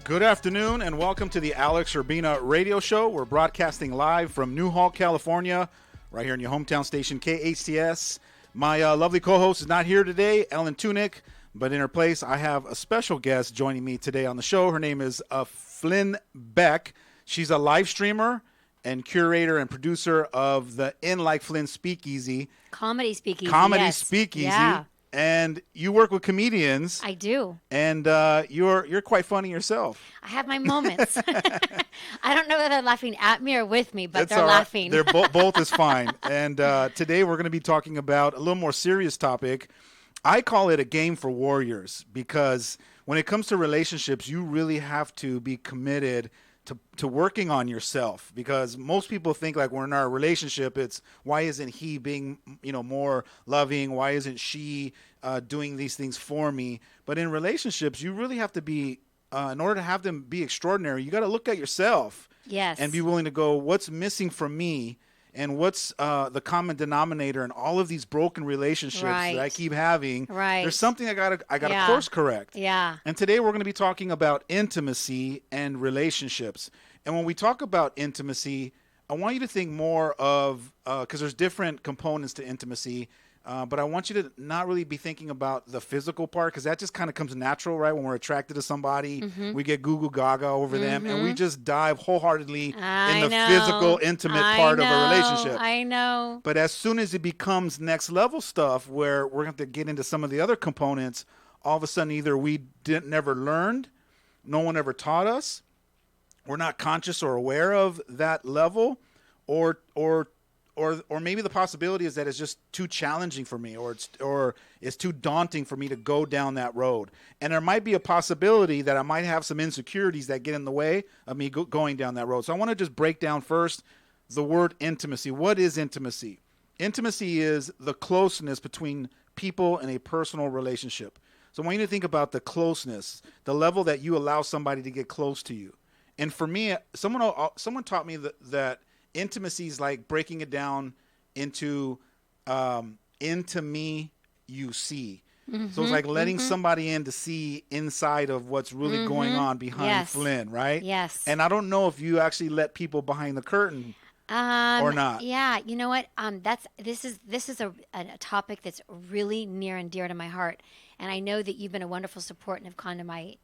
Good afternoon and welcome to the Alex Urbina radio show. We're broadcasting live from Newhall, California, right here in your hometown station, KHTS. My lovely co-host is not here today, Ellen Tunick, but in her place, I have a special guest joining me today on the show. Her name is Flynn Beck. She's a live streamer and curator and producer of the In Like Flynn Speakeasy. Comedy Speakeasy, Comedy yes. Speakeasy. Yeah. And you work with comedians. I do. And you're quite funny yourself. I have my moments. I don't know if they're laughing at me or with me, but That's they're all right. laughing. They're both is fine. And today we're going to be talking about a little more serious topic. I call it a game for warriors because when it comes to relationships, you really have to be committed to working on yourself, because most people think like we're in our relationship, it's why isn't he being more loving, why isn't she doing these things for me? But in relationships, you really have to be in order to have them be extraordinary, you got to look at yourself. Yes. And be willing to go, what's missing from me, and what's the common denominator in all of these broken relationships Right. that I keep having. Right. There's something I gotta Yeah. course correct. Yeah. And today we're going to be talking about intimacy and relationships. And when we talk about intimacy, I want you to think more of, because there's different components to intimacy, but I want you to not really be thinking about the physical part, because that just kind of comes natural, right? When we're attracted to somebody, we get goo goo gaga over them, and we just dive wholeheartedly in the physical, intimate part of a relationship. I know. But as soon as it becomes next level stuff where we're going to get into some of the other components, all of a sudden either we never learned, no one ever taught us, we're not conscious or aware of that level, or maybe the possibility is that it's just too challenging for me, or it's too daunting for me to go down that road. And there might be a possibility that I might have some insecurities that get in the way of me going down that road. So I want to just break down first the word intimacy. What is intimacy? Intimacy is the closeness between people in a personal relationship. So I want you to think about the closeness, the level that you allow somebody to get close to you. And for me, someone taught me that intimacy is like breaking it down into me, you see. So it's like letting somebody in to see inside of what's really going on behind Flynn, right? Yes. And I don't know if you actually let people behind the curtain or not. Yeah, you know what? This is a topic that's really near and dear to my heart, and I know that you've been a wonderful support and have gone to my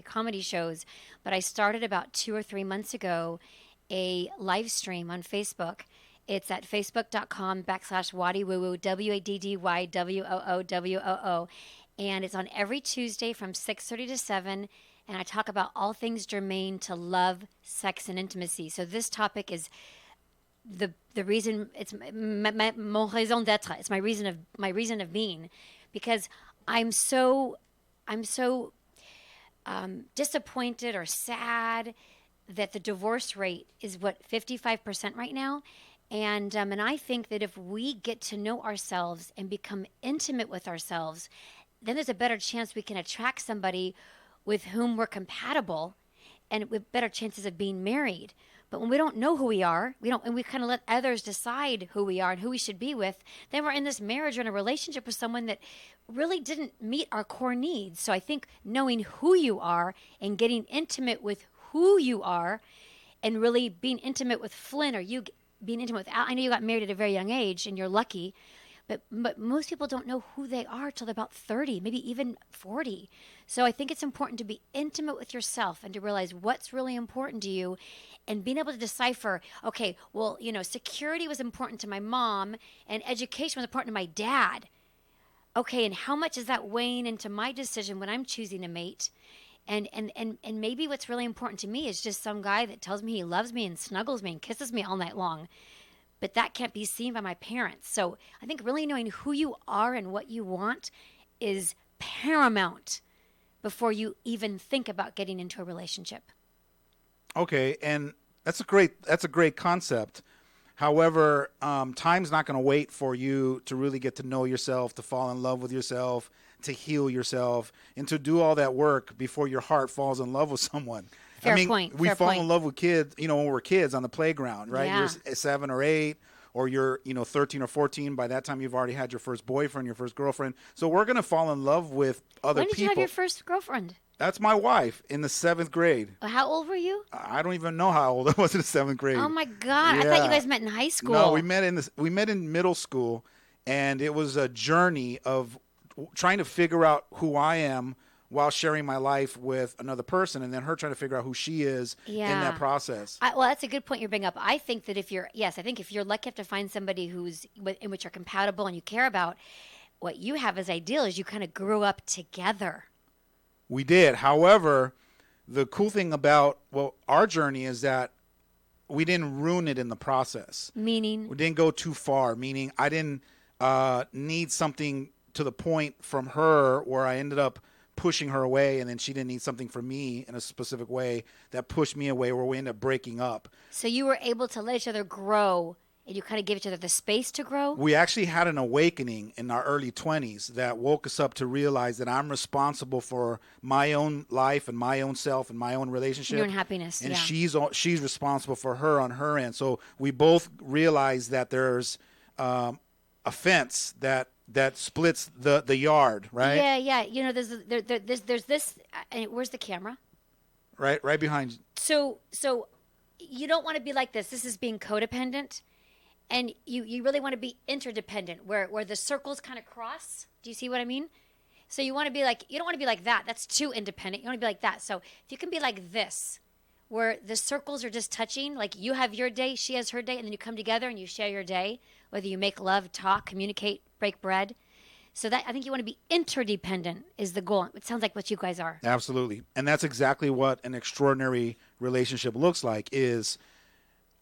comedy shows. But I started about 2 or 3 months ago a live stream on Facebook. It's at facebook.com/waddywoowoo, WADDYWOOWOO, and it's on every Tuesday from 6:30 to 7. And I talk about all things germane to love, sex, and intimacy. So this topic is the reason, it's mon raison d'être. It's my reason of being, because I'm so disappointed or sad that the divorce rate is 55% right now, and I think that if we get to know ourselves and become intimate with ourselves, then there's a better chance we can attract somebody with whom we're compatible, and with better chances of being married. But when we don't know who we are, and we kind of let others decide who we are and who we should be with, then we're in this marriage or in a relationship with someone that really didn't meet our core needs. So I think knowing who you are and getting intimate with who you are, and really being intimate with Flynn, or you being intimate with Al. I know you got married at a very young age, and you're lucky. But most people don't know who they are till they're about 30, maybe even 40. So I think it's important to be intimate with yourself and to realize what's really important to you, and being able to decipher, okay, well, security was important to my mom and education was important to my dad. Okay, and how much is that weighing into my decision when I'm choosing a mate? And maybe what's really important to me is just some guy that tells me he loves me and snuggles me and kisses me all night long. But that can't be seen by my parents. So I think really knowing who you are and what you want is paramount before you even think about getting into a relationship. Okay, and that's a great concept. However, time's not going to wait for you to really get to know yourself, to fall in love with yourself, to heal yourself, and to do all that work before your heart falls in love with someone. Fair I mean, point. we Fair fall point. in love with kids, when we're kids on the playground, right? Yeah. You're 7 or 8, or you're, 13 or 14. By that time, you've already had your first boyfriend, your first girlfriend. So we're going to fall in love with other When did people. you have your first girlfriend? That's my wife in the 7th grade. How old were you? I don't even know how old I was in the 7th grade. Oh my God! I thought you guys met in high school. No, we met in middle school, and it was a journey of trying to figure out who I am while sharing my life with another person, and then her trying to figure out who she is in that process. Well, that's a good point you bring up. I think that if you're lucky enough to find somebody in which you're compatible and you care about, what you have as ideal is you kind of grew up together. We did. However, the cool thing about our journey is that we didn't ruin it in the process. Meaning? We didn't go too far, meaning I didn't need something to the point from her where I ended up pushing her away, and then she didn't need something from me in a specific way that pushed me away, where we ended up breaking up. So you were able to let each other grow, and you kind of gave each other the space to grow? We actually had an awakening in our early 20s that woke us up to realize that I'm responsible for my own life and my own self and my own relationship. Your own happiness, and she's responsible for her on her end. So we both realized that there's a fence that splits the yard, right? Yeah. You know, there's this. Where's the camera? Right behind you. So you don't want to be like this. This is being codependent. And you really want to be interdependent, where the circles kind of cross. Do you see what I mean? So you don't want to be like that. That's too independent. You want to be like that. So if you can be like this, where the circles are just touching, like you have your day, she has her day, and then you come together and you share your day, whether you make love, talk, communicate, break bread. So that, I think you want to be interdependent is the goal. It sounds like what you guys are. Absolutely. And that's exactly what an extraordinary relationship looks like is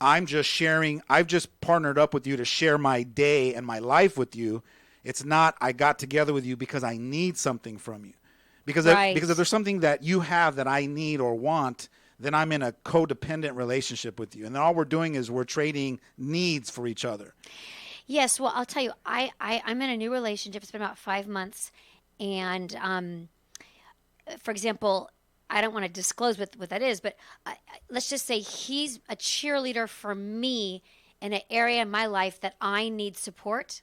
I've just partnered up with you to share my day and my life with you. It's not I got together with you because I need something from you. Because if there's something that you have that I need or want, then I'm in a codependent relationship with you. And then all we're doing is we're trading needs for each other. Yes, well, I'll tell you, I'm in a new relationship. It's been about 5 months. And, for example, I don't want to disclose what that is, but let's just say he's a cheerleader for me in an area in my life that I need support.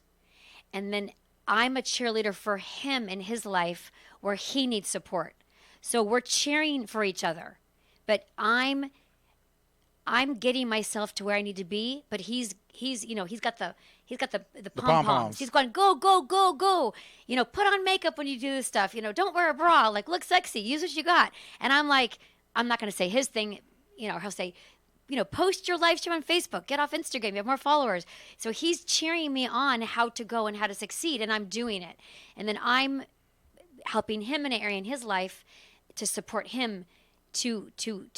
And then I'm a cheerleader for him in his life where he needs support. So we're cheering for each other. But I'm getting myself to where I need to be, but he's got the pom-poms. He's going, go, go, go, go. Put on makeup when you do this stuff. Don't wear a bra. Like, look sexy. Use what you got. And I'm like, I'm not going to say his thing. He'll say, post your live stream on Facebook. Get off Instagram. You have more followers. So he's cheering me on how to go and how to succeed, and I'm doing it. And then I'm helping him in an area in his life to support him to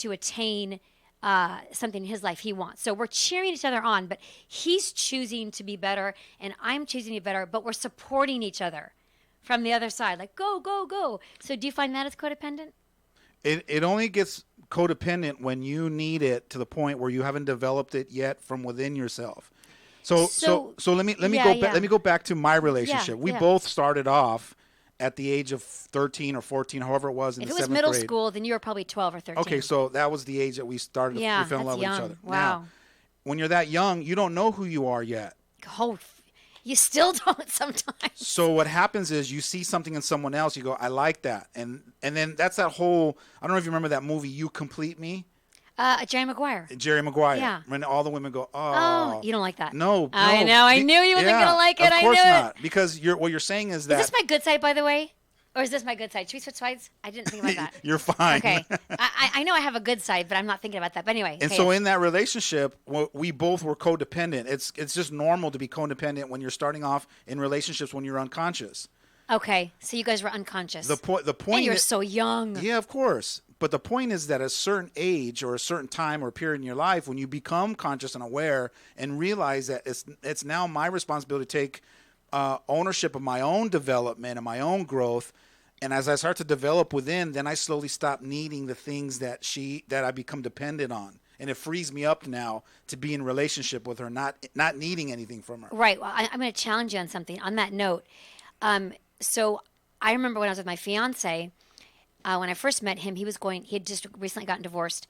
attain something in his life he wants. So we're cheering each other on, but he's choosing to be better and I'm choosing to be better, but we're supporting each other from the other side. Like, go, go, go. So do you find that as codependent? It only gets codependent when you need it to the point where you haven't developed it yet from within yourself. So let me go back to my relationship. We both started off at the age of 13 or 14, however it was in the 7th grade. If it was middle school, then you were probably 12 or 13. Okay, so that was the age that we started we fell in love with each other. Wow. Now, when you're that young, you don't know who you are yet. Oh, you still don't sometimes. So what happens is you see something in someone else, you go, I like that. And then that's that whole, I don't know if you remember that movie, You Complete Me. Jerry Maguire. Yeah. When all the women go, oh, you don't like that? No. I know. I knew you wasn't going to like it. Of course I knew not. Because what you're saying is that. Is this my good side, by the way? Or is this my good side? Should we switch sides? I didn't think about that. You're fine. Okay. I know I have a good side, but I'm not thinking about that. But anyway. And so in that relationship, we both were codependent. It's just normal to be codependent when you're starting off in relationships when you're unconscious. Okay. So you guys were unconscious. The point. And you're so young. Yeah, of course. But the point is that at a certain age or a certain time or period in your life, when you become conscious and aware and realize that it's now my responsibility to take ownership of my own development and my own growth. And as I start to develop within, then I slowly stop needing the things that I become dependent on. And it frees me up now to be in relationship with her, not needing anything from her. Right. Well, I'm going to challenge you on something on that note. So I remember when I was with my fiance, when I first met him, he had just recently gotten divorced,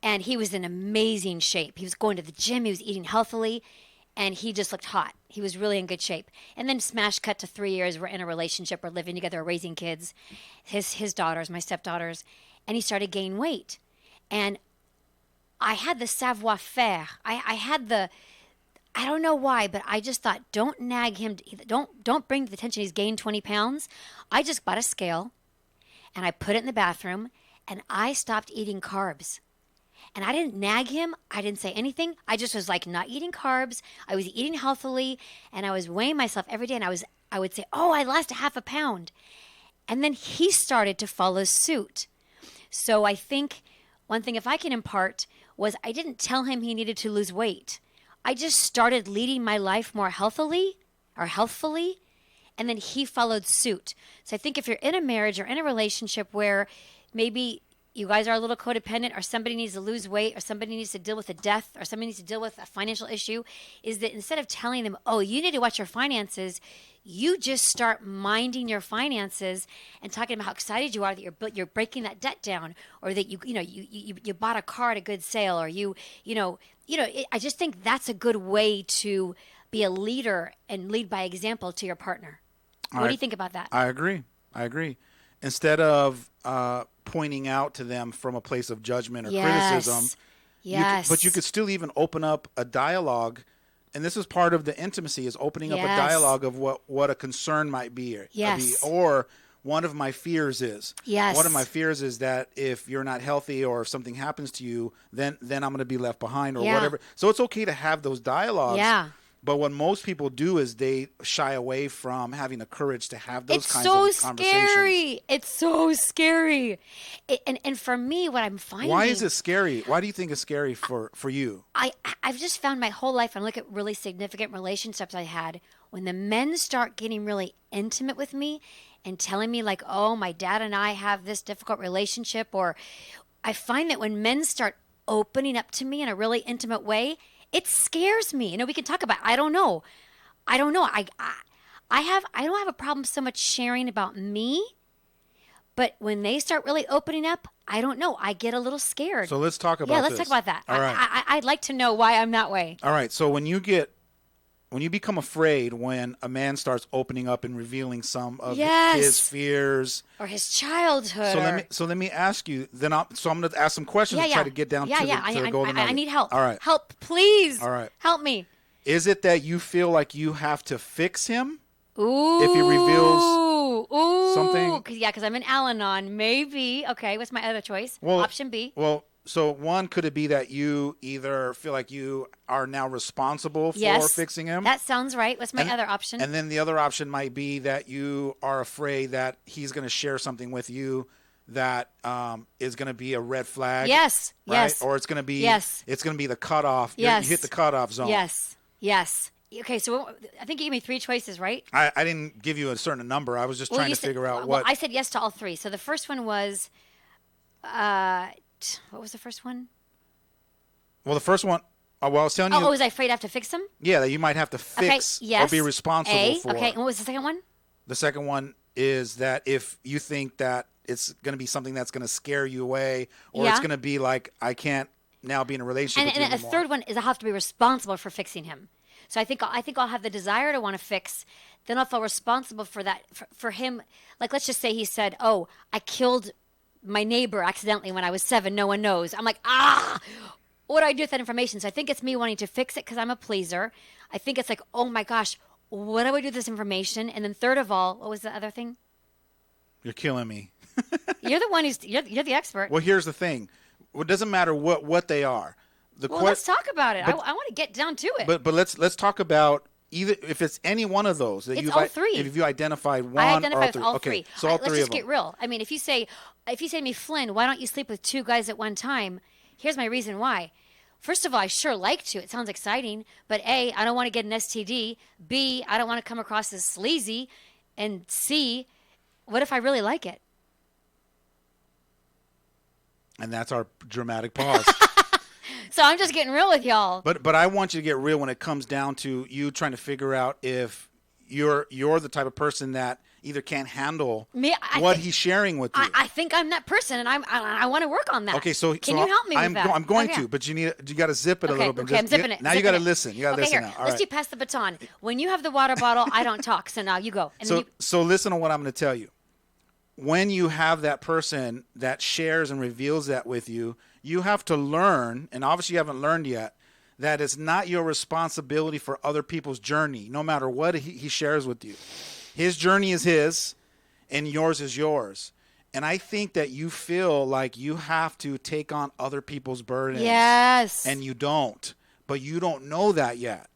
and he was in amazing shape. He was going to the gym. He was eating healthily. and he just looked hot. He was really in good shape. And then smash cut to 3 years. We're in a relationship. We're living together, raising kids, his daughters, my stepdaughters, and he started gaining weight. And I had the savoir faire. I had the, I don't know why, but I just thought, don't nag him. Don't bring to the attention he's gained 20 pounds. I just bought a scale and I put it in the bathroom and I stopped eating carbs. And I didn't nag him. I didn't say anything. I just was like not eating carbs. I was eating healthily and I was weighing myself every day. And I would say, oh, I lost a half a pound. And then he started to follow suit. So I think one thing, if I can impart, was I didn't tell him he needed to lose weight. I just started leading my life more healthily, and then he followed suit. So I think if you're in a marriage or in a relationship where maybe you guys are a little codependent, or somebody needs to lose weight, or somebody needs to deal with a death, or somebody needs to deal with a financial issue, is that instead of telling them, oh, you need to watch your finances, you just start minding your finances and talking about how excited you are that you're breaking that debt down, or that you bought a car at a good sale, or I just think that's a good way to be a leader and lead by example to your partner. What do you think about that? I agree. Instead of pointing out to them from a place of judgment or criticism, but you could still even open up a dialogue. And this is part of the intimacy, is opening up a dialogue of what a concern might be. Or one of my fears is. One of my fears is that if you're not healthy or if something happens to you, then I'm going to be left behind or whatever. So it's okay to have those dialogues. Yeah. But what most people do is they shy away from having the courage to have those kinds of conversations. It's so scary. And for me, what I'm finding... Why is it scary? Why do you think it's scary for you? I've just found my whole life, and look at really significant relationships I had, when the men start getting really intimate with me and telling me like, oh, my dad and I have this difficult relationship, or I find that when men start opening up to me in a really intimate way, it scares me. We can talk about it. I don't know. I don't have a problem so much sharing about me, but when they start really opening up, I don't know. I get a little scared. So let's talk about let's talk about that. All right. I'd like to know why I'm that way. All right. So when you become afraid when a man starts opening up and revealing some of his fears or his childhood. So let me ask you. I'm going to ask some questions to try to get down to the golden nugget. I need help. All right. Help, please. All right. Help me. Is it that you feel like you have to fix him? Ooh. If he reveals something? Because I'm in Al-Anon. Maybe. Okay, what's my other choice? Option B. Well, so one, could it be that you either feel like you are now responsible for fixing him? That sounds right. What's my other option? And then the other option might be that you are afraid that he's going to share something with you that is going to be a red flag. Yes. Right? Yes. Or it's going to be it's going to be the cutoff. Yes. You hit the cutoff zone. Yes. Okay, so I think you gave me 3 choices, right? I didn't give you a certain number. I was just trying to figure out what. Well, I said yes to all 3. So the first one was, what was the first one? Well, the first one, I was telling you. Oh, was I afraid I have to fix them? Yeah, that you might have to fix or be responsible for. Okay, and what was the second one? The second one is that if you think that it's going to be something that's going to scare you away, or it's going to be like, I can't now be in a relationship with you anymore. And a third one is I have to be responsible for fixing him. So I think I'll have the desire to want to fix. Then I'll feel responsible for that, for him. Like, let's just say he said, oh, I killed my neighbor accidentally when I was 7. No one knows. I'm like, what do I do with that information? So I think it's me wanting to fix it because I'm a pleaser. I think it's like, oh my gosh, what do I do with this information? And then third of all, what was the other thing? You're killing me. You're the one you're the expert. Well, here's the thing. It doesn't matter what they are. Let's talk about it. I want to get down to it. But let's talk about either if it's any one of those that it's all 3. If you identified one, I identified all 3. Okay, so all 3 of them. Let's just get real. I mean, if you say to me, Flynn, why don't you sleep with 2 guys at one time? Here's my reason why. First of all, I sure like to. It sounds exciting. But A, I don't want to get an STD. B, I don't want to come across as sleazy. And C, what if I really like it? And that's our dramatic pause. So I'm just getting real with y'all. But I want you to get real when it comes down to you trying to figure out if you're the type of person that either can't handle what he's sharing with you. I think I'm that person, and I want to work on that. Okay, so can you help me with that? I'm going to, but you got to zip it a little bit. Okay, I'm zipping it. Now you got to listen. You got to listen here. now. All Let's right. do pass the baton. When you have the water bottle, I don't talk. So now you go. And so listen to what I'm going to tell you. When you have that person that shares and reveals that with you, you have to learn, and obviously you haven't learned yet, that it's not your responsibility for other people's journey, no matter what he shares with you. His journey is his, and yours is yours. And I think that you feel like you have to take on other people's burdens. Yes. And you don't. But you don't know that yet.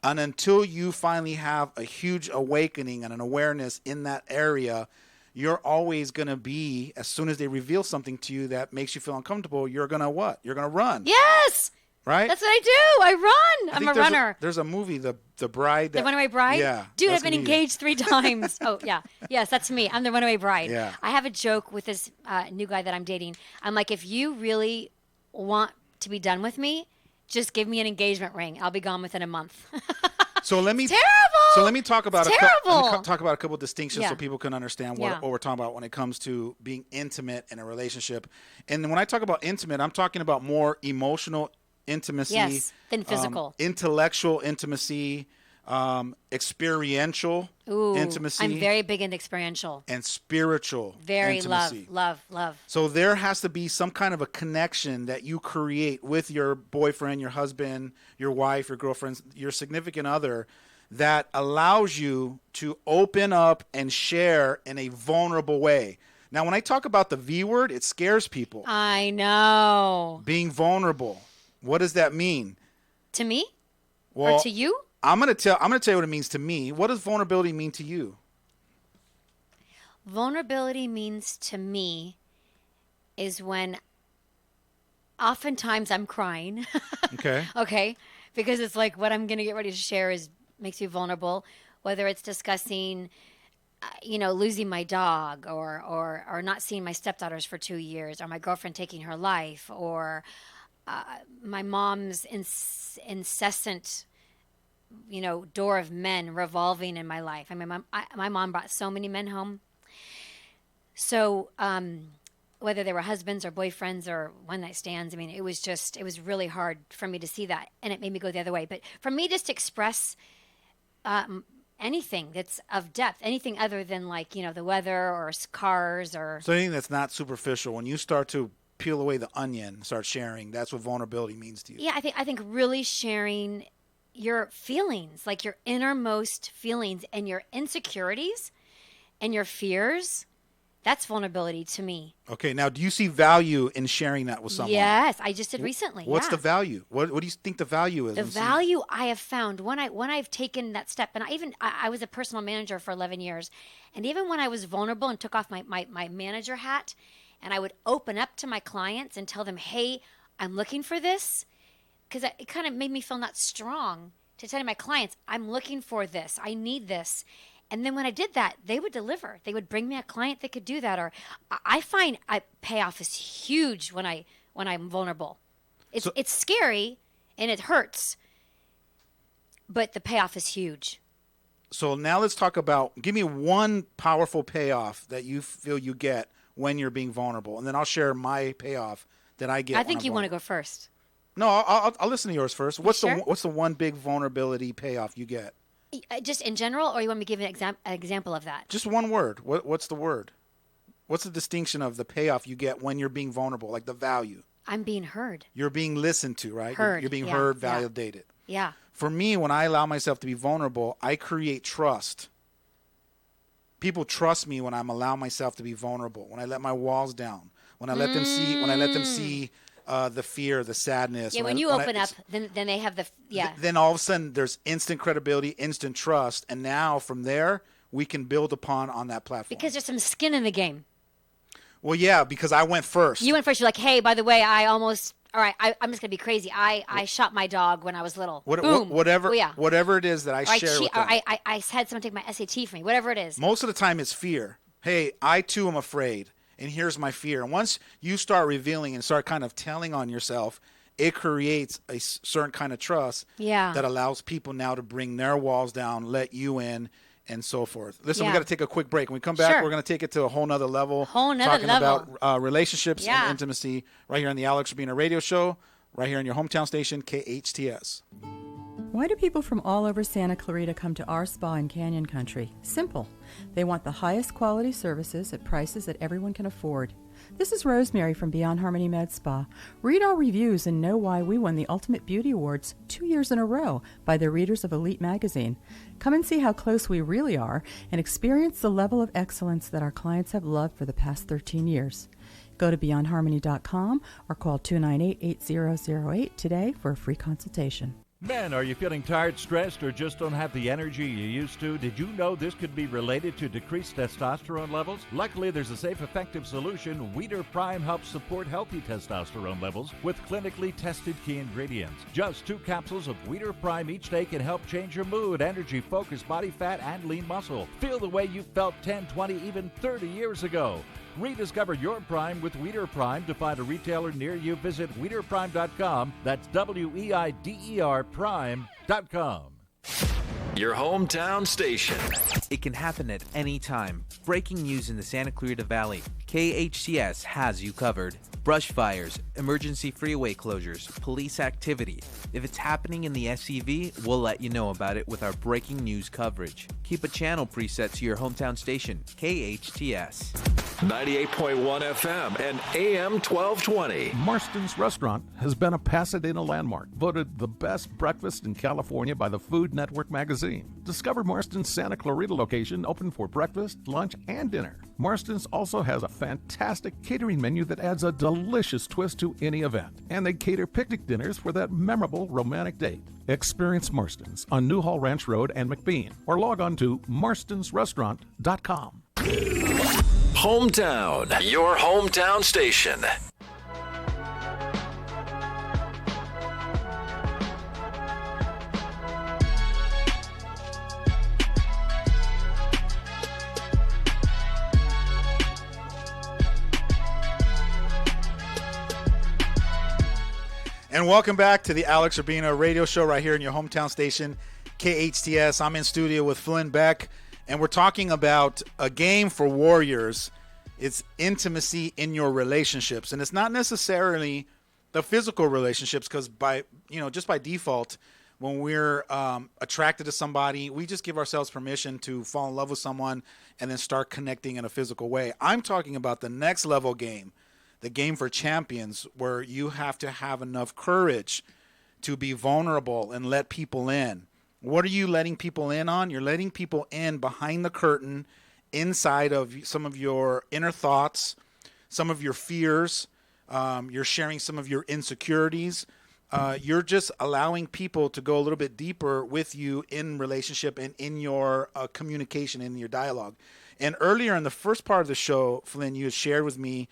And until you finally have a huge awakening and an awareness in that area, you're always going to be, as soon as they reveal something to you that makes you feel uncomfortable, you're going to what? You're going to run. Yes. Right? That's what I do. I run. I'm a runner. There's a movie, The Bride. The Runaway Bride? Yeah. Dude, I've been engaged 3 times. Oh, yeah. Yes, that's me. I'm the Runaway Bride. Yeah. I have a joke with this new guy that I'm dating. I'm like, if you really want to be done with me, just give me an engagement ring. I'll be gone within a month. So let me terrible. So let me talk about terrible. a couple of distinctions so people can understand what we're talking about when it comes to being intimate in a relationship. And when I talk about intimate, I'm talking about more emotional intimacy, than physical, intellectual intimacy, experiential intimacy. I'm very big into experiential and spiritual very intimacy. Love. So there has to be some kind of a connection that you create with your boyfriend, your husband, your wife, your girlfriend, your significant other that allows you to open up and share in a vulnerable way. Now, when I talk about the V word, it scares people. I know. Being vulnerable. What does that mean? To me? Well, or to you? I'm gonna tell you what it means to me. What does vulnerability mean to you? Vulnerability means to me is when oftentimes I'm crying. Okay. Okay. Because it's like what I'm gonna get ready to share makes me vulnerable. Whether it's discussing, losing my dog, or not seeing my stepdaughters for 2 years, or my girlfriend taking her life, or my mom's incessant door of men revolving in my life. I mean, my mom brought so many men home. So whether they were husbands or boyfriends or one-night stands, I mean, it was really hard for me to see that, and it made me go the other way. But for me, just to express anything that's of depth, anything other than the weather or cars or... So anything that's not superficial, when you start to peel away the onion and start sharing, that's what vulnerability means to you. Yeah, I think really sharing your feelings, like your innermost feelings and your insecurities and your fears, that's vulnerability to me. Okay, now do you see value in sharing that with someone? Yes, I just did recently. What's the value? What do you think the value is? The value I have found when I've taken that step, and I was a personal manager for 11 years, and even when I was vulnerable and took off my manager hat, and I would open up to my clients and tell them, hey, I'm looking for this, because it kind of made me feel not strong to tell my clients, I'm looking for this, I need this. And then when I did that, they would deliver. They would bring me a client that could do that. Or I find payoff is huge when I'm vulnerable. It's scary and it hurts, but the payoff is huge. So now let's talk about, give me one powerful payoff that you feel you get when you're being vulnerable, and then I'll share my payoff that I get. I think you want to go first. No, I'll listen to yours first. What's sure? What's the one big vulnerability payoff you get? Just in general, or you want me to give an example of that? Just one word. What's the word? What's the distinction of the payoff you get when you're being vulnerable, like the value? I'm being heard. You're being listened to, right? Heard. You're being heard, validated. Yeah. For me, when I allow myself to be vulnerable, I create trust. People trust me when I'm allowing myself to be vulnerable, when I let my walls down, when I let them see the fear, the sadness. Yeah, when you open up, then they have Then all of a sudden there's instant credibility, instant trust, and now from there we can build on that platform. Because there's some skin in the game. Well, yeah, because I went first. You went first. You're like, hey, by the way, I'm just gonna be crazy. I shot my dog when I was little. Boom. Whatever. Oh, yeah. Whatever it is that I share with them. I had someone take my SAT for me. Whatever it is. Most of the time it's fear. Hey, I too am afraid. And here's my fear. And once you start revealing and start kind of telling on yourself, it creates a certain kind of trust that allows people now to bring their walls down, let you in, and so forth. Listen, we Yeah. got to take a quick break. When we come back, Sure. we're going to take it to a whole nother level. Talking about relationships Yeah. and intimacy right here on the Alex Urbina Radio Show, right here on your hometown station, KHTS. Why do people from all over Santa Clarita come to our spa in Canyon Country? Simple. They want the highest quality services at prices that everyone can afford. This is Rosemary from Beyond Harmony Med Spa. Read our reviews and know why we won the Ultimate Beauty Awards 2 years in a row by the readers of Elite magazine. Come and see how close we really are and experience the level of excellence that our clients have loved for the past 13 years. Go to beyondharmony.com or call 298-8008 today for a free consultation. Men, are you feeling tired, stressed, or just don't have the energy you used to? Did you know this could be related to decreased testosterone levels? Luckily, there's a safe, effective solution. Weeder Prime helps support healthy testosterone levels with clinically tested key ingredients. Just 2 capsules of Weeder Prime each day can help change your mood, energy, focus, body fat, and lean muscle. Feel the way you felt 10, 20, even 30 years ago. Rediscover your Prime with Weeder Prime. To find a retailer near you, visit WeederPrime.com. That's WEIDER Prime.com. Your hometown station. It can happen at any time. Breaking news in the Santa Clarita Valley. KHTS has you covered. Brush fires, emergency freeway closures, police activity. If it's happening in the SCV, we'll let you know about it with our breaking news coverage. Keep a channel preset to your hometown station, KHTS. 98.1 FM and AM 1220. Marston's Restaurant has been a Pasadena landmark, voted the best breakfast in California by the Food Network magazine. Discover Marston's Santa Clarita location, open for breakfast, lunch, and dinner. Marston's also has a fantastic catering menu that adds a delicious twist to any event. And they cater picnic dinners for that memorable romantic date. Experience Marston's on Newhall Ranch Road and McBean, or log on to marstonsrestaurant.com. Hometown, your hometown station. And welcome back to the Alex Urbina Radio Show right here in your hometown station, KHTS. I'm in studio with Flynn Beck, and we're talking about a game for warriors. It's intimacy in your relationships, and it's not necessarily the physical relationships, because just by default, when we're attracted to somebody, we just give ourselves permission to fall in love with someone and then start connecting in a physical way. I'm talking about the next level game, the game for champions, where you have to have enough courage to be vulnerable and let people in. What are you letting people in on? You're letting people in behind the curtain, inside of some of your inner thoughts, some of your fears. You're sharing some of your insecurities. You're just allowing people to go a little bit deeper with you in relationship and in your communication, in your dialogue. And earlier in the first part of the show, Flynn, you had shared with me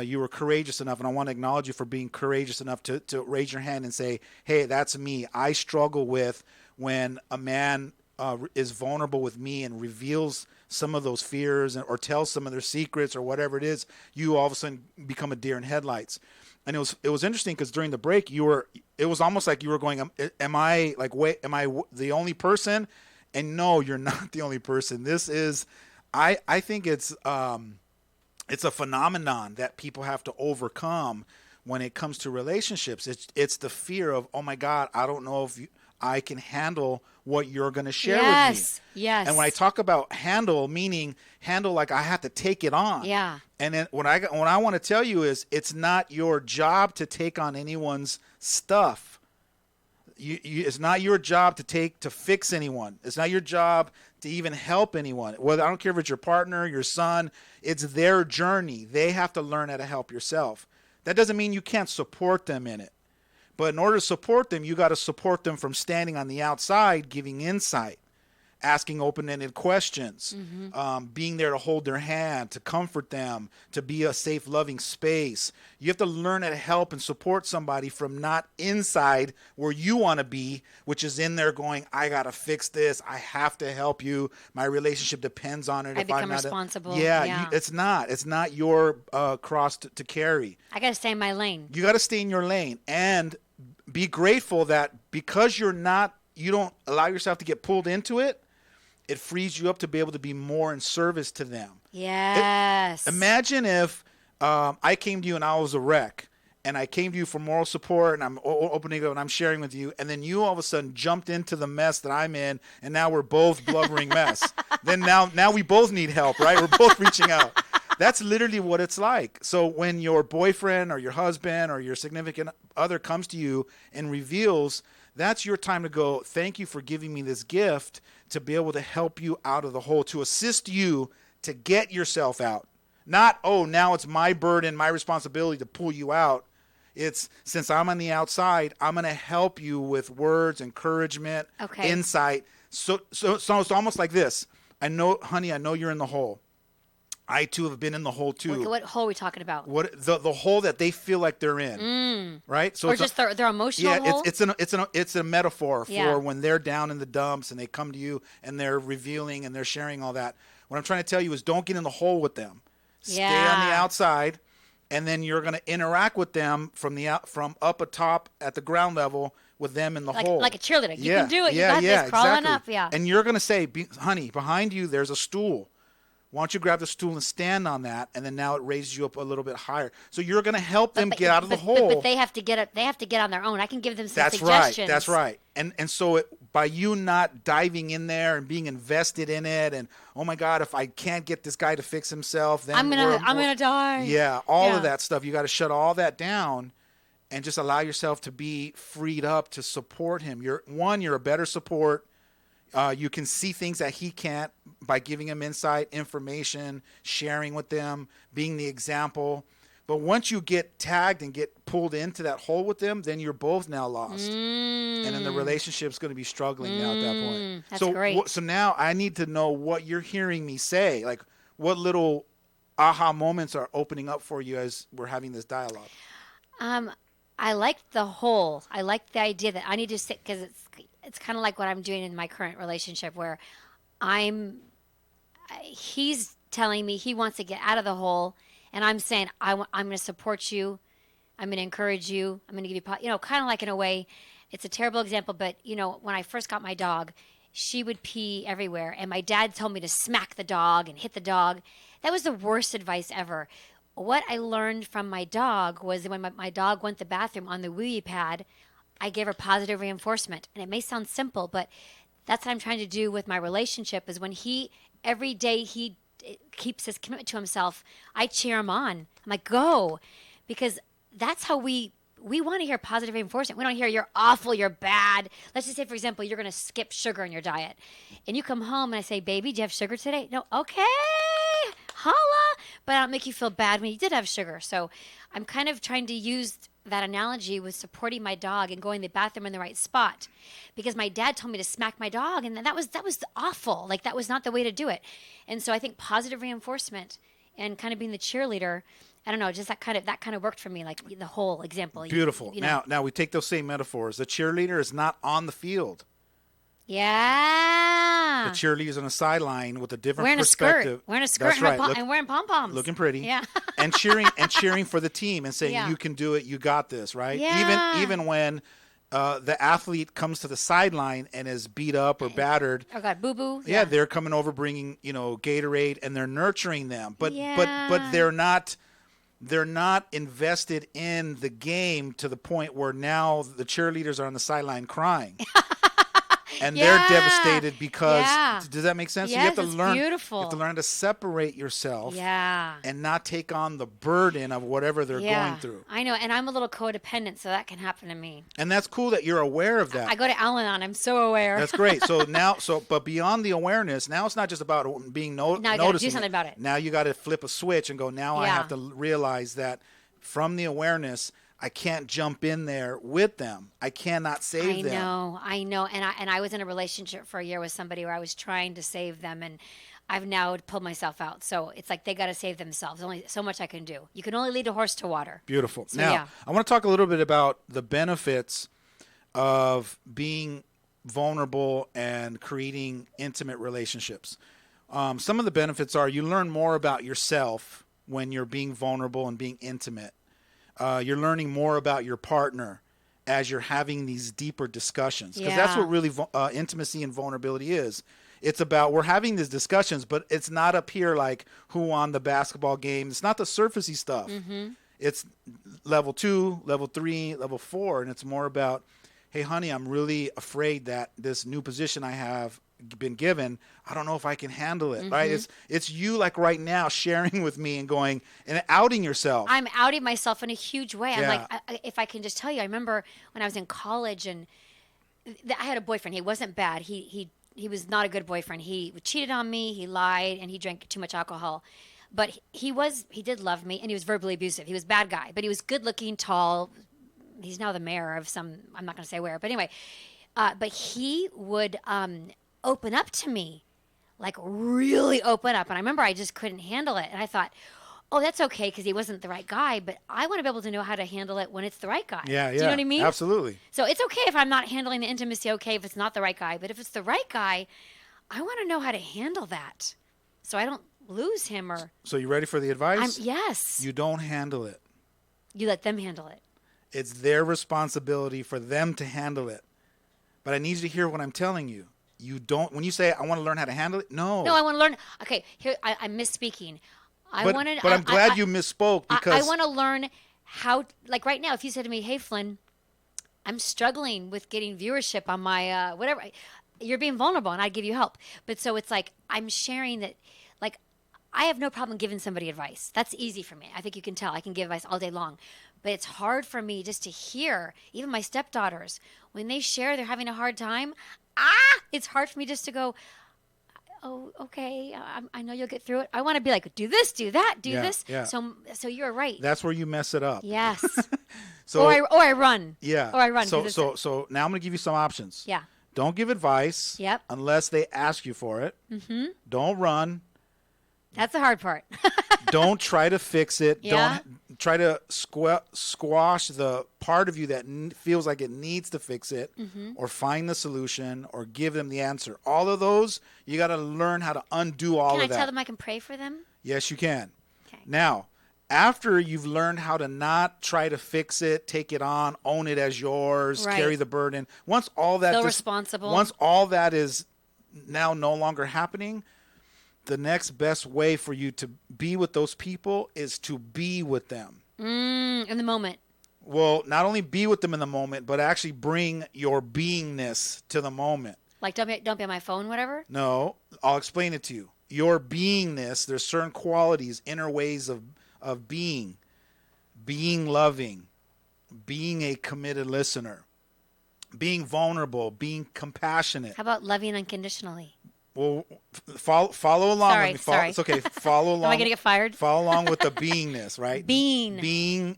you were courageous enough, and I want to acknowledge you for being courageous enough to raise your hand and say, hey, that's me. I struggle with when a man is vulnerable with me and reveals some of those fears or tells some of their secrets or whatever it is, you all of a sudden become a deer in headlights. And it was interesting because during the break, it was almost like you were going, am I the only person? And no, you're not the only person. This is, I think it's a phenomenon that people have to overcome when it comes to relationships. It's the fear of, oh my God, I don't know if I can handle what you're going to share with me. Yes. And when I talk about handle, meaning handle like I have to take it on. Yeah. And then what I want to tell you is, it's not your job to take on anyone's stuff. It's not your job to fix anyone. It's not your job to even help anyone. Whether, I don't care if it's your partner, your son, it's their journey. They have to learn how to help yourself. That doesn't mean you can't support them in it. But in order to support them, you got to support them from standing on the outside, giving insight, asking open-ended questions, being there to hold their hand, to comfort them, to be a safe, loving space. You have to learn how to help and support somebody from not inside where you want to be, which is in there going, I got to fix this. I have to help you. My relationship depends on it. I become responsible. Yeah. It's not your cross to carry. I got to stay in my lane. You got to stay in your lane and be grateful that because you don't allow yourself to get pulled into it, it frees you up to be able to be more in service to them. Yes. Imagine if I came to you and I was a wreck, and I came to you for moral support, and I'm opening up and I'm sharing with you, and then you all of a sudden jumped into the mess that I'm in, and now we're both blubbering mess. Then now we both need help, right? We're both reaching out. That's literally what it's like. So when your boyfriend or your husband or your significant other comes to you and reveals, that's your time to go, thank you for giving me this gift to be able to help you out of the hole, to assist you to get yourself out. Not, oh, now it's my burden, my responsibility to pull you out. It's, since I'm on the outside, I'm going to help you with words, encouragement, insight. So it's almost like this. I know, honey, I know you're in the hole. I too have been in the hole too. What hole are we talking about? What the hole that they feel like they're in, right? So or just their emotional hole? It's a metaphor for when they're down in the dumps and they come to you and they're revealing and they're sharing all that. What I'm trying to tell you is don't get in the hole with them. Stay on the outside, and then you're going to interact with them from up atop at the ground level with them in the hole. Like a cheerleader. You can do it. You got this. Crawling up. Yeah. And you're going to say, honey, behind you there's a stool. Why don't you grab the stool and stand on that, and then now it raises you up a little bit higher. So you're going to help them get out of the hole. But they have to get up. They have to get on their own. I can give them some suggestions. Right. That's right. And so by you not diving in there and being invested in it, and oh my God, if I can't get this guy to fix himself, then I'm gonna die. Yeah, all of that stuff. You got to shut all that down, and just allow yourself to be freed up to support him. You're a better support. You can see things that he can't by giving him insight, information, sharing with them, being the example. But once you get tagged and get pulled into that hole with them, then you're both now lost. And then the relationship's going to be struggling now at that point. That's great. So now I need to know what you're hearing me say. Like, what little aha moments are opening up for you as we're having this dialogue? I like the hole. I like the idea that I need to sit, because it's kind of like what I'm doing in my current relationship, where he's telling me he wants to get out of the hole, and I'm saying I'm going to support you, I'm going to encourage you, I'm going to give you, kind of like, in a way, it's a terrible example, but when I first got my dog, she would pee everywhere, and my dad told me to smack the dog and hit the dog. That was the worst advice ever. What I learned from my dog was that when my dog went to the bathroom on the wee pad, I gave her positive reinforcement. And it may sound simple, but that's what I'm trying to do with my relationship, is when every day he keeps his commitment to himself, I cheer him on. I'm like, go. Because that's how we want to hear positive reinforcement. We don't hear you're awful, you're bad. Let's just say, for example, you're going to skip sugar in your diet. And you come home and I say, baby, do you have sugar today? No, okay, holla. But I don't make you feel bad when you did have sugar. So I'm kind of trying to use that analogy with supporting my dog and going to the bathroom in the right spot, because my dad told me to smack my dog, and that was awful. Like, that was not the way to do it. And so I think positive reinforcement and kind of being the cheerleader, I don't know, just that kind of worked for me, like the whole example. Beautiful. Now we take those same metaphors. The cheerleader is not on the field. Yeah. The cheerleader's on the sideline with a different perspective. Wearing a skirt. And wearing pom-poms. Looking pretty. Yeah. and cheering for the team and saying, you can do it, you got this, right? Yeah. Even when the athlete comes to the sideline and is beat up or battered. Oh, God, boo-boo. Yeah, they're coming over bringing, Gatorade, and they're nurturing them. But they're not invested in the game to the point where now the cheerleaders are on the sideline crying. And they're devastated because, does that make sense? Yes, So you have to learn, beautiful. You have to learn to separate yourself and not take on the burden of whatever they're going through. I know, and I'm a little codependent, so that can happen to me. And that's cool that you're aware of that. I go to Al-Anon. I'm so aware. That's great. But beyond the awareness, now it's not just about being noticing. Now you got to do something about it. Now you got to flip a switch and go, I have to realize that from the awareness, I can't jump in there with them. I cannot save them. I know. And I was in a relationship for a year with somebody where I was trying to save them, and I've now pulled myself out. So it's like they got to save themselves. Only so much I can do. You can only lead a horse to water. Beautiful. So, now, I want to talk a little bit about the benefits of being vulnerable and creating intimate relationships. Some of the benefits are you learn more about yourself when you're being vulnerable and being intimate. You're learning more about your partner as you're having these deeper discussions. Because that's what really intimacy and vulnerability is. It's about, we're having these discussions, but it's not up here like who won the basketball game. It's not the surfacey stuff. It's level 2, level 3, level 4. And it's more about, hey, honey, I'm really afraid that this new position I have been given, I don't know if I can handle it, right? It's you like right now sharing with me and going and outing yourself. I'm outing myself in a huge way. I'm Yeah. like, if I can just tell you, I remember when I was in college and I had a boyfriend. He wasn't bad. He was not a good boyfriend. He cheated on me. He lied, and he drank too much alcohol. But he did love me, and he was verbally abusive. He was a bad guy, but he was good looking, tall. He's now the mayor of some, I'm not going to say where, but anyway. But he would open up to me, like really open up. And I remember I just couldn't handle it. And I thought, oh, that's okay because he wasn't the right guy. But I want to be able to know how to handle it when it's the right guy. Yeah, Do you know what I mean? Absolutely. So it's okay if I'm not handling the intimacy okay if it's not the right guy. But if it's the right guy, I want to know how to handle that so I don't lose him or. So you ready for the advice? Yes. You don't handle it. You let them handle it. It's their responsibility for them to handle it. But I need you to hear what I'm telling you. You don't, when you say, I want to learn how to handle it, no. No, I want to learn. Okay, here, I'm misspeaking. But I'm glad you misspoke because. I want to learn how, like right now, if you said to me, hey, Flynn, I'm struggling with getting viewership on my whatever, you're being vulnerable and I'd give you help. But so it's like, I'm sharing that, like, I have no problem giving somebody advice. That's easy for me. I think you can tell. I can give advice all day long. But it's hard for me just to hear, even my stepdaughters, when they share they're having a hard time, it's hard for me just to go, oh, okay, I know you'll get through it. I want to be like, do this, do that, do this. Yeah. So you're right. That's where you mess it up. Yes. So or I run. Yeah. Or I run. So now I'm going to give you some options. Yeah. Don't give advice. Yep. Unless they ask you for it. Mm-hmm. Don't run. That's the hard part. Don't try to fix it. Yeah. Don't try to squash the part of you that feels like it needs to fix it, or find the solution, or give them the answer. All of those, you got to learn how to undo all Can of I that. tell them I can pray for them? Yes, you can. Okay. Now, after you've learned how to not try to fix it, take it on, own it as yours, Right. carry the burden. Once all that Feel responsible. Once all that is now no longer happening, the next best way for you to be with those people is to be with them. In the moment. Well, not only be with them in the moment, but actually bring your beingness to the moment. Like, don't be on my phone, whatever? No, I'll explain it to you. Your beingness, there's certain qualities, inner ways of being loving, being a committed listener, being vulnerable, being compassionate. How about loving unconditionally? Well, follow along Sorry, with me. sorry. It's okay. Follow along. Am I going to get fired? Follow along with the beingness, right? Being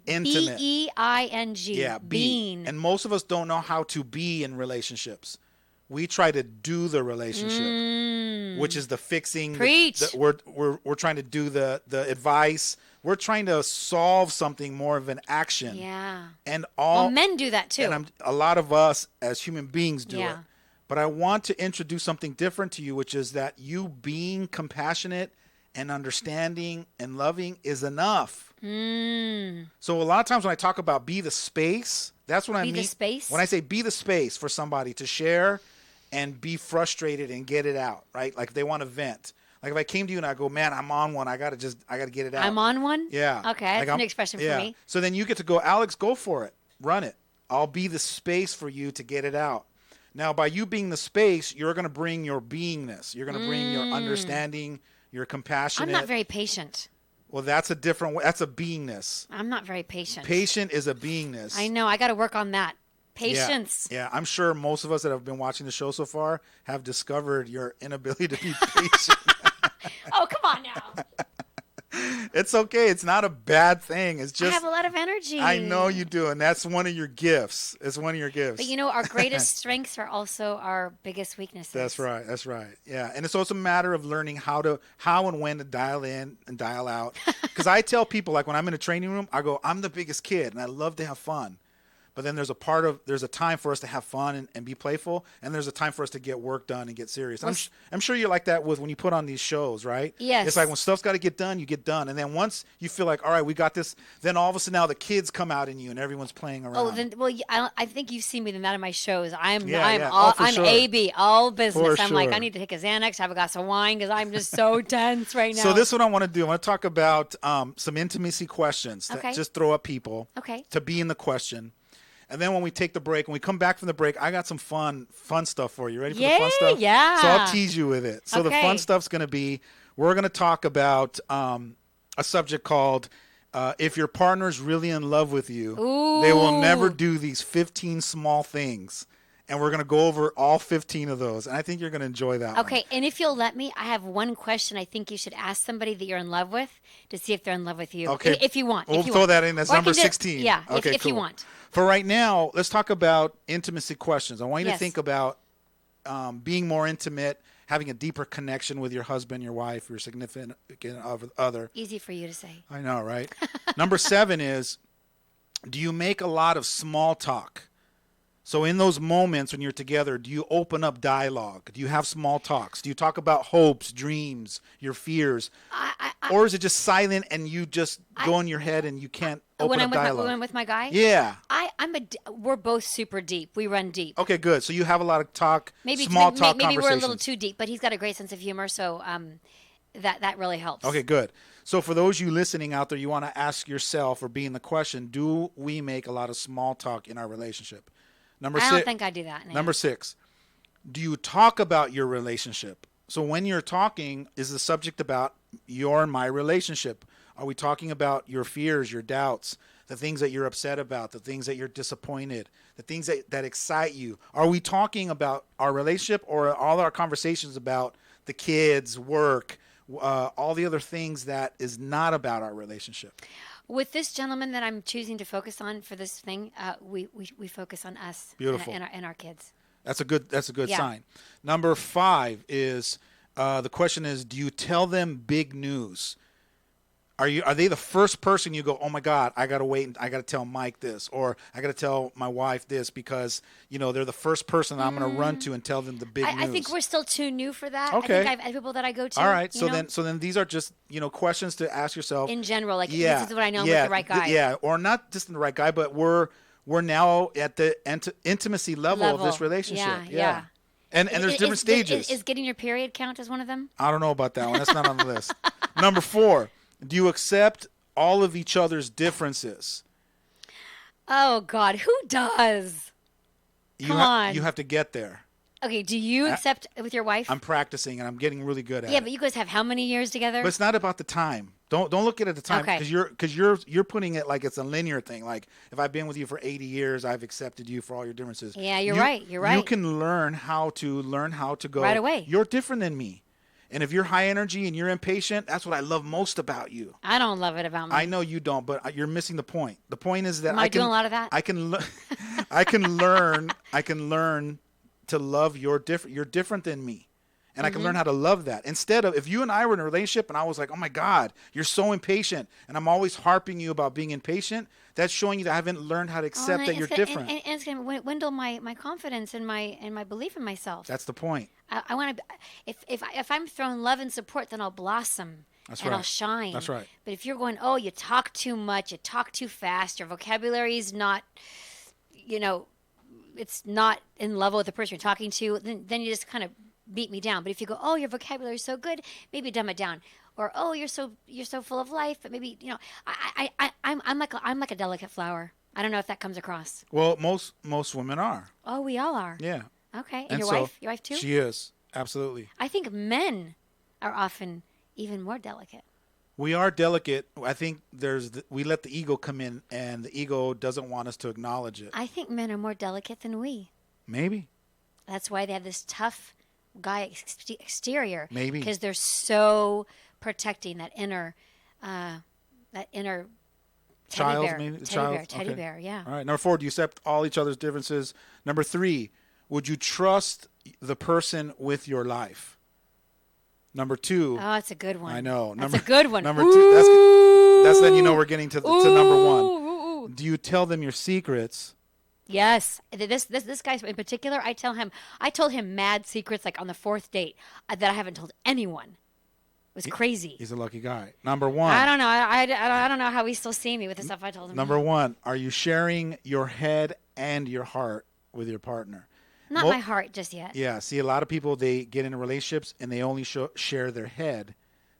intimate. Being. Yeah, being. And most of us don't know how to be in relationships. We try to do the relationship, which is the fixing. Preach. We're trying to do the advice. We're trying to solve something more of an action. Yeah. And Well, men do that too. And a lot of us as human beings do Yeah. it. But I want to introduce something different to you, which is that you being compassionate and understanding and loving is enough. So a lot of times when I talk about be the space, that's what I mean. Be the space? When I say be the space for somebody to share and be frustrated and get it out, right? Like if they want to vent. Like if I came to you and I go, man, I'm on one. I got to get it out. I'm on one? Yeah. Okay, that's a new expression for me. So then you get to go, Alex, go for it. Run it. I'll be the space for you to get it out. Now, by you being the space, you're going to bring your beingness. You're going to bring your understanding, your compassionate. I'm not very patient. Well, that's a different way. That's a beingness. I'm not very patient. Patient is a beingness. I know. I got to work on that. Patience. Yeah, I'm sure most of us that have been watching the show so far have discovered your inability to be patient. Oh, come on now. It's okay. It's not a bad thing. It's just I have a lot of energy. I know you do, and that's one of your gifts. It's one of your gifts. But you know, our greatest strengths are also our biggest weaknesses. That's right. That's right. Yeah, and it's also a matter of learning how and when to dial in and dial out. Because I tell people, like when I'm in a training room, I go, I'm the biggest kid, and I love to have fun. But then there's a time for us to have fun and be playful, and there's a time for us to get work done and get serious. I'm sure you're like that with when you put on these shows, right? Yes. It's like when stuff's got to get done, you get done, and then once you feel like, all right, we got this, then all of a sudden now the kids come out in you and everyone's playing around. Oh, then I think you've seen me in that in my shows. I'm sure. AB, all business. For I'm like, sure. I need to take a Xanax, have a glass of wine because I'm just so tense right now. So this is what I want to do. I want to talk about some intimacy questions that Okay. just throw up people Okay. to be in the question. And then when we take the break, when we come back from the break, I got some fun stuff for you. Ready for the fun stuff? Yeah. So I'll tease you with it. So the Okay. fun stuff's going to be, we're going to talk about a subject called if your partner's really in love with you, they will never do these 15 small things. And we're going to go over all 15 of those. And I think you're going to enjoy that one. Okay, and if you'll let me, I have one question I think you should ask somebody that you're in love with to see if they're in love with you. Okay. If you want. We'll if you throw want. that in. That's Or I number can do- 16. Yeah, Okay, if you cool. want. For right now, let's talk about intimacy questions. I want you to Yes. think about being more intimate, having a deeper connection with your husband, your wife, your significant other. Easy for you to say. I know, right? Number 7 is, do you make a lot of small talk? So in those moments when you're together, do you open up dialogue? Do you have small talks? Do you talk about hopes, dreams, your feers? Or is it just silent and you just go in your head and you can't open When up I'm dialogue? with my guy? Yeah. We're both super deep. We run deep. Okay, good. So you have a lot of talk, Maybe small talk maybe we're a little conversations. too deep, but he's got a great sense of humor, so that really helps. Okay, good. So for those you listening out there, you want to ask yourself or be in the question, do we make a lot of small talk in our relationship? Number I 6. don't think I do that. No. Number 6. Do you talk about your relationship? So when you're talking, is the subject about your and my relationship? Are we talking about your fears, your doubts, the things that you're upset about, the things that you're disappointed, the things that excite you? Are we talking about our relationship, or are all our conversations about the kids, work, all the other things that is not about our relationship? With this gentleman that I'm choosing to focus on for this thing, we focus on us. Beautiful. And our kids. That's a good Yeah. sign. Number 5 is the question is, do you tell them big news? Are they the first person you go, oh my God, I gotta wait and I gotta tell Mike this, or I gotta tell my wife this, because they're the first person that I'm gonna run to and tell them the big news? I think we're still too new for that. Okay. I think I have people that I go to. All right, you so know? then these are just questions to ask yourself In general, like, Yeah, this is what I know I'm yeah, with the right guy. Yeah, or not just the right guy, but we're now at the intimacy level of this relationship. Yeah. And there's different stages. Is getting your period count as one of them? I don't know about that one. That's not on the list. Number 4, do you accept all of each other's differences? Oh God, who does? Come on. You have to get there. Okay, do you accept with your wife? I'm practicing and I'm getting really good at it. Yeah, but you guys have how many years together? But it's not about the time. Don't look at it at the time, Okay. because you're putting it like it's a linear thing. Like, if I've been with you for 80 years, I've accepted you for all your differences. Yeah, you're right. You're right. You can learn how to go Right away. You're different than me. And if you're high energy and you're impatient, that's what I love most about you. I don't love it about me. I know you don't, but you're missing the point. The point is that Am I doing a lot of that? I can learn to love you're different than me. And I can learn how to love that. Instead of, if you and I were in a relationship and I was like, oh my God, you're so impatient, and I'm always harping you about being impatient, that's showing you that I haven't learned how to accept that you're different. And it's going to dwindle my confidence and my belief in myself. That's the point. I want to. If I'm throwing love and support, then I'll blossom. That's and right. I'll shine. That's right. But if you're going, oh, you talk too much, you talk too fast, your vocabulary is not, it's not in level with the person you're talking to, then you just kind of beat me down. But if you go, oh, your vocabulary is so good, maybe dumb it down. Or, oh, you're so full of life, but maybe I'm like a delicate flower. I don't know if that comes across. Well, most women are. Oh, we all are. Yeah. Okay. And And your so wife? Your wife too? She is. Absolutely. I think men are often even more delicate. We are delicate. I think we let the ego come in, and the ego doesn't want us to acknowledge it. I think men are more delicate than we. Maybe. That's why they have this tough guy exterior. Maybe. Because they're so protecting that inner Child, teddy bear. maybe? The Teddy child? bear, teddy Okay. bear, yeah. All right. Number 4, do you accept all each other's differences? Number 3, would you trust the person with your life? Number 2. Oh, that's a good one. I know. That's a good one. Number 2. That's then we're getting to number 1. Ooh. Do you tell them your secrets? Yes, this guy in particular, I told him mad secrets like on the fourth date that I haven't told anyone. It was crazy. He's a lucky guy. Number one. I don't know. I don't know how he's still seeing me with the stuff I told him. Number one, are you sharing your head and your heart with your partner? Not my heart just yet. Yeah. See, a lot of people, they get into relationships and they only share their head.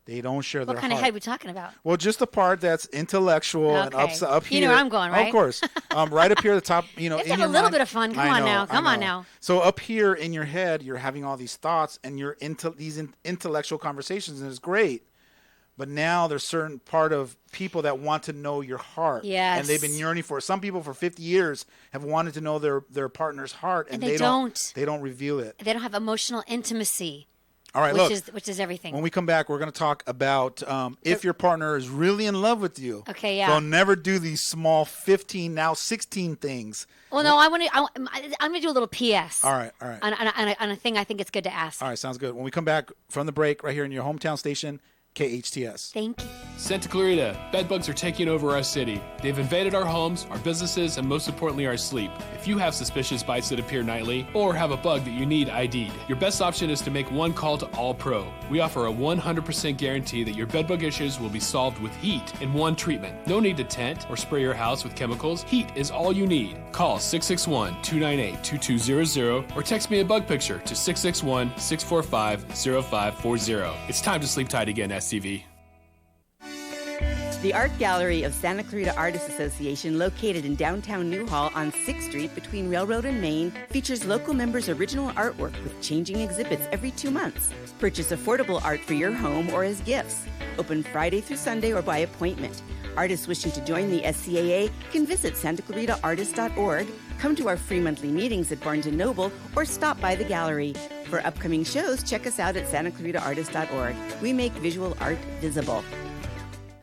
They don't share their What kind heart. of head are we talking about? Well, just the part that's intellectual and up here. You know where I'm going, right? Of course. Right up here at the top, Let's have a little bit of fun. Come on now. Come on now. So up here in your head, you're having all these thoughts and you're into these intellectual conversations, and it's great. But now there's certain part of people that want to know your heart. Yes. And they've been yearning for it. Some people for 50 years have wanted to know their partner's heart, and they don't. They don't reveal it. They don't have emotional intimacy. All right, which is everything. When we come back, we're going to talk about if your partner is really in love with you. Okay, yeah. They'll never do these small 15, now 16 things. Well, no, I'm going to do a little PS. All right. On a thing I think it's good to ask. All right, sounds good. When we come back from the break, right here in your hometown station, KHTS. Thank you. Santa Clarita, bedbugs are taking over our city. They've invaded our homes, our businesses, and most importantly, our sleep. If you have suspicious bites that appear nightly, or have a bug that you need ID'd, your best option is to make one call to All Pro. We offer a 100% guarantee that your bedbug issues will be solved with heat in one treatment. No need to tent or spray your house with chemicals. Heat is all you need. Call 661-298-2200 or text me a bug picture to 661-645-0540. It's time to sleep tight again, SCV. The Art Gallery of Santa Clarita Artists Association, located in downtown Newhall on 6th Street between Railroad and Main, features local members' original artwork with changing exhibits every 2 months. Purchase affordable art for your home or as gifts. Open Friday through Sunday or by appointment. Artists wishing to join the SCAA can visit santaclaritaartist.org, come to our free monthly meetings at Barnes & Noble, or stop by the gallery. For upcoming shows, check us out at santaclaritaartist.org. We make visual art visible.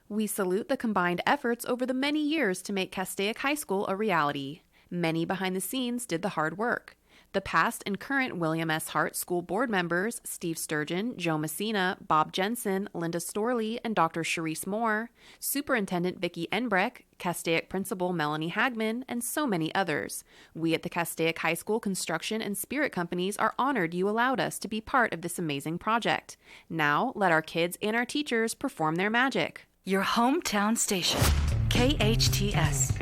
We salute the combined efforts over the many years to make Castaic High School a reality. Many behind the scenes did the hard work. The past and current William S. Hart School Board members, Steve Sturgeon, Joe Messina, Bob Jensen, Linda Storley, and Dr. Sharice Moore, Superintendent Vicki Enbreck, Castaic Principal Melanie Hagman, and so many others. We at the Castaic High School Construction and Spirit Companies are honored you allowed us to be part of this amazing project. Now, let our kids and our teachers perform their magic. Your hometown station, KHTS.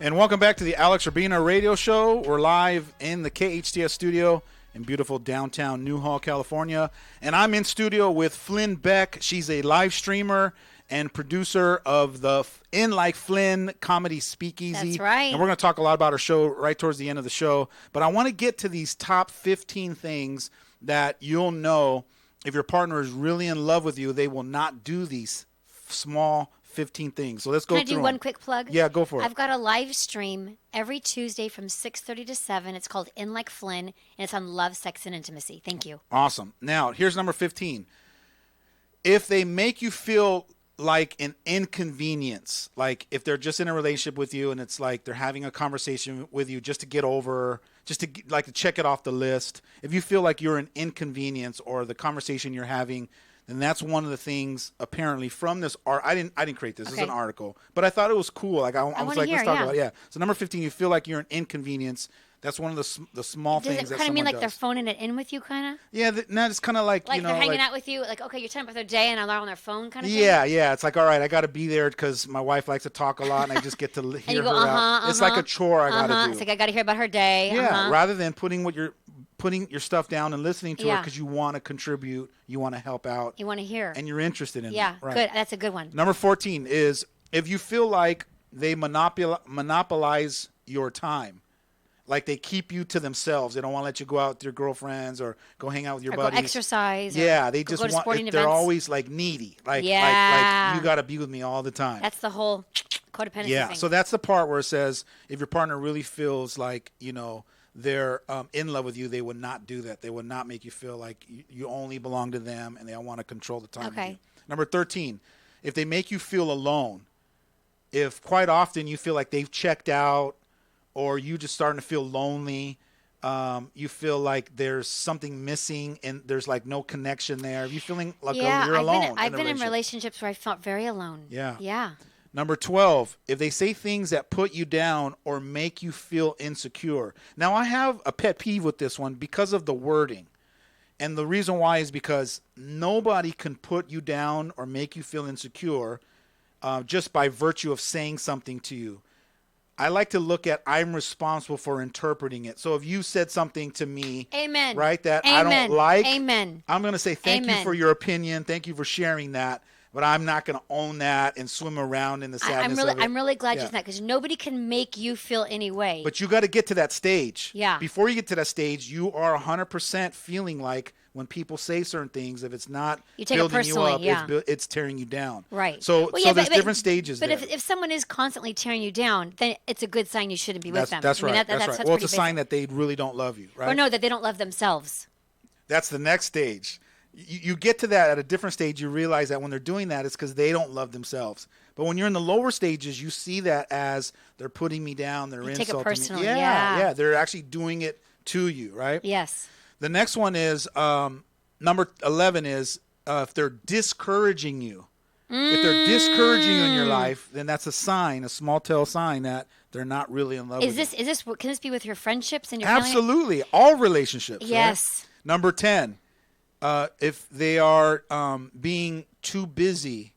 And welcome back to the Alex Urbina radio show. We're live in the KHTS studio in beautiful downtown Newhall, California. And I'm in studio with Flynn Beck. She's a live streamer and producer of the In Like Flynn comedy speakeasy. That's right. And we're going to talk a lot about her show right towards the end of the show. But I want to get to these top 15 things that you'll know if your partner is really in love with you. They will not do these small 15 things. So let's go through Can I do one quick plug? Yeah, go for it. I've got a live stream every Tuesday from 6:30 to 7. It's called In Like Flynn, and it's on love, sex, and intimacy. Thank you. Awesome. Now, here's number 15. If they make you feel like an inconvenience, like if they're just in a relationship with you and it's like they're having a conversation with you just to get over, just to like to check it off the list. If you feel like you're an inconvenience or the conversation you're having, then that's one of the things apparently from this art. I didn't create this. This is an article, but I thought it was cool. Like I was like, let's talk about it. Yeah. So number 15, you feel like you're an inconvenience. That's one of the small things that someone does. Does it kind of mean like they're phoning it in with you, kind of? Yeah, it's kind of like, you know, they're hanging out with you, like, okay, you're talking about their day and they're on their phone kind of thing? Yeah. It's like, all right, I got to be there because my wife likes to talk a lot and I just get to hear her out. It's like a chore I got to do. It's like I got to hear about her day. Yeah, rather than putting your stuff down and listening to it because you want to contribute, you want to help out. You want to hear. And you're interested in it. Yeah, right. Good. That's a good one. Number 14 is if you feel like they monopolize your time. Like they keep you to themselves. They don't want to let you go out with your girlfriends or go hang out with your buddies. Go exercise. Yeah, they just go to want. Sporting They're events. always like needy. Like you got to be with me all the time. That's the whole codependency thing. Yeah, so that's the part where it says if your partner really feels like they're in love with you, they would not do that. They would not make you feel like you only belong to them and they want to control the time. Okay. With you. Number 13, if they make you feel alone, if quite often you feel like they've checked out. Or you just starting to feel lonely, You feel like there's something missing and there's like no connection there. Are you feeling like you're I've alone? I've been in relationships where I felt very alone. Yeah. Yeah. Number 12, if they say things that put you down or make you feel insecure. Now, I have a pet peeve with this one because of the wording. And the reason why is because nobody can put you down or make you feel insecure just by virtue of saying something to you. I like to look at I'm responsible for interpreting it. So if you said something to me, Amen. Right, that Amen. I don't like, Amen. I'm going to say thank Amen. you for your opinion. Thank you for sharing that. But I'm not going to own that and swim around in the sadness of it. I'm really glad you said that because nobody can make you feel any way. But you got to get to that stage. Yeah. Before you get to that stage, you are 100% feeling like when people say certain things, if it's not You take it building you personally, up, it's tearing you down. Right. So, Well, so yeah, there's but different stages But there. if someone is constantly tearing you down, then it's a good sign you shouldn't be with them. That's right. That's right. Well, it's a pretty sign basic. that they really don't love you, right? Or no, that they don't love themselves. That's the next stage. You get to that at a different stage. You realize that when they're doing that, it's because they don't love themselves. But when you're in the lower stages, you see that as they're putting me down, they're insulting take it personally, me. yeah. They're actually doing it to you, right? Yes. The next one is number 11 is if they're discouraging you. If they're discouraging you in your life, then that's a sign, a small tail sign that they're not really in love with you. Can this be with your friendships and your Absolutely. All relationships. Yes. Right? Number 10, if they are being too busy,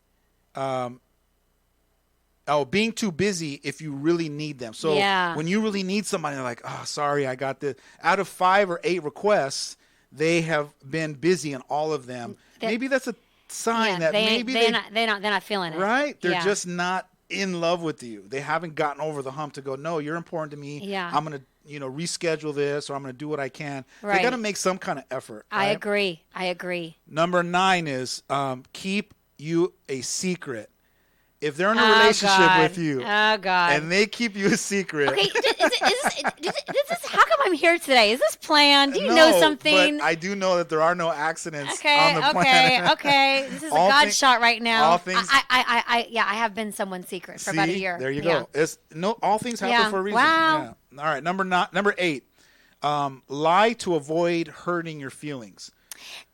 being too busy if you really need them. So when you really need somebody, they're like, oh, sorry, I got this. Out of 5 or 8 requests, they have been busy in all of them. Maybe that's a sign that maybe they're not feeling it. Right? They're just not in love with you. They haven't gotten over the hump to go, no, you're important to me. Yeah. I'm going to reschedule this, or I'm going to do what I can. Right. They got to make some kind of effort. I right? agree. Number 9 is keep you a secret. If they're in a relationship with you, and they keep you a secret. Okay, how come I'm here today? Is this planned? Do you know something? But I do know that there are no accidents on the planet. Okay. This is a God shot right now. All things. I have been someone's secret for about a year. There you go. All things happen for a reason. Wow. Yeah. All right. Number 8. Lie to avoid hurting your feelings.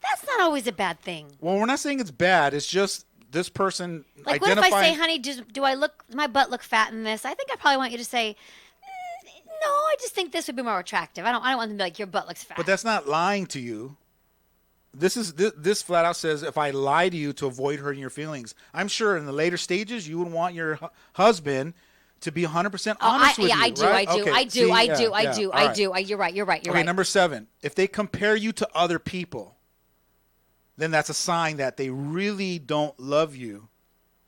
That's not always a bad thing. Well, we're not saying it's bad. It's just this person like, what if I say, honey, do I look, my butt look fat in this? I think I probably want you to say, no, I just think this would be more attractive. I don't want them to be like, your butt looks fat. But that's not lying to you. This flat out says, if I lie to you to avoid hurting your feelings. I'm sure in the later stages, you would want your husband to be 100% honest with you. I do. Right? I do. You're right. Okay, number 7. If they compare you to other people, then that's a sign that they really don't love you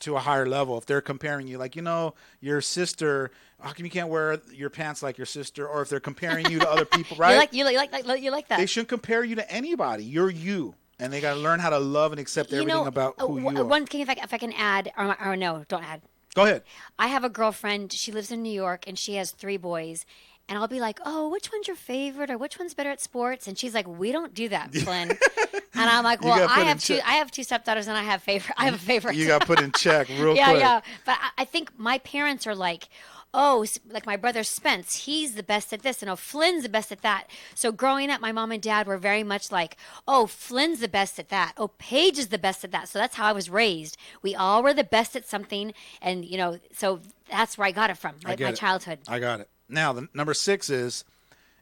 to a higher level. If they're comparing you, like, your sister, how come you can't wear your pants like your sister? Or if they're comparing you to other people, right? You like that. They shouldn't compare you to anybody. You're you. And they got to learn how to love and accept everything about who you are. One thing, if I can add, or no, don't add. Go ahead. I have a girlfriend. She lives in New York, and she has 3 boys. And I'll be like, oh, which one's your favorite, or which one's better at sports? And she's like, we don't do that, Flynn. And I'm like, well, I have 2 stepdaughters, and I have a favorite. You got put in check real quick. Yeah. But I think my parents are like, oh, like my brother Spence, he's the best at this, and Flynn's the best at that. So growing up, my mom and dad were very much like, oh, Flynn's the best at that. Oh, Paige is the best at that. So that's how I was raised. We all were the best at something, and so that's where I got it from, my childhood. I got it. Now, the number 6 is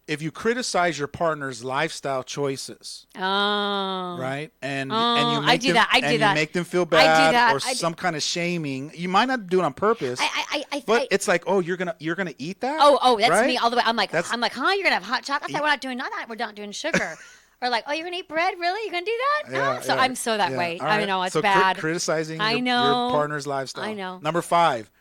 if you criticize your partner's lifestyle choices. Oh. Right? And you make you make them feel bad or some kind of shaming. You might not do it on purpose. But it's like, oh, you're gonna eat that? Oh, that's right? me all the way. I'm like, huh? You're gonna have hot chocolate? I thought we're not doing sugar. Or like, oh, you're gonna eat bread? Really? You're gonna do that? Yeah, no. So I'm so that way. Right. I know it's so bad. Criticizing your partner's lifestyle. I know. Number 5.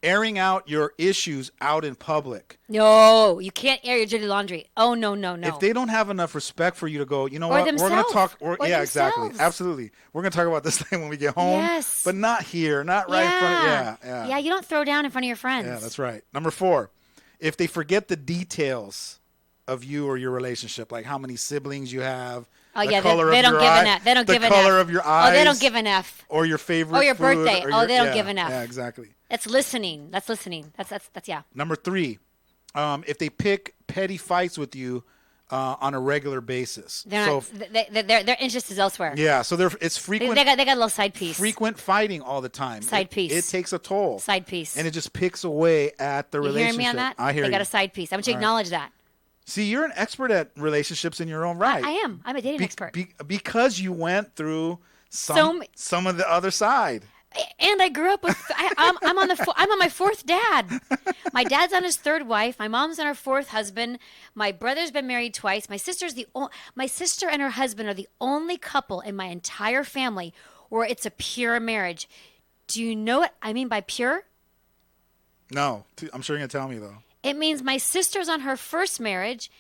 Airing out your issues out in public. No, you can't air your dirty laundry. Oh, no. If they don't have enough respect for you to go, what? Themselves. We're going to talk. Themselves. Exactly. Absolutely. We're going to talk about this thing when we get home. Yes. But not here. Not right in front of Yeah, you don't throw down in front of your friends. Yeah, that's right. Number 4. If they forget the details of you or your relationship, like how many siblings you have. Oh, yeah, they don't give an F. They don't give an F. The color of your eyes. Oh, they don't give an F. Or your favorite or your food, birthday. They don't give an F. Yeah, exactly. It's listening. That's listening. That's yeah. Number 3, if they pick petty fights with you on a regular basis. They're So not, their interest is elsewhere. yeah, so it's frequent. They got a little side piece. Frequent fighting all the time. Side piece. It takes a toll. Side piece. And it just picks away at the You relationship. hearing me on that? I hear they you. got a side piece. I want you to acknowledge that. See, you're an expert at relationships in your own right. I am. I'm a dating expert. Because you went through some of the other side. And I grew up with. I'm on my fourth dad. My dad's on his third wife. My mom's on her fourth husband. My brother's been married twice. My sister and her husband are the only couple in my entire family where it's a pure marriage. Do you know what I mean by pure? No, I'm sure you're gonna tell me though. It means my sister's on her first marriage,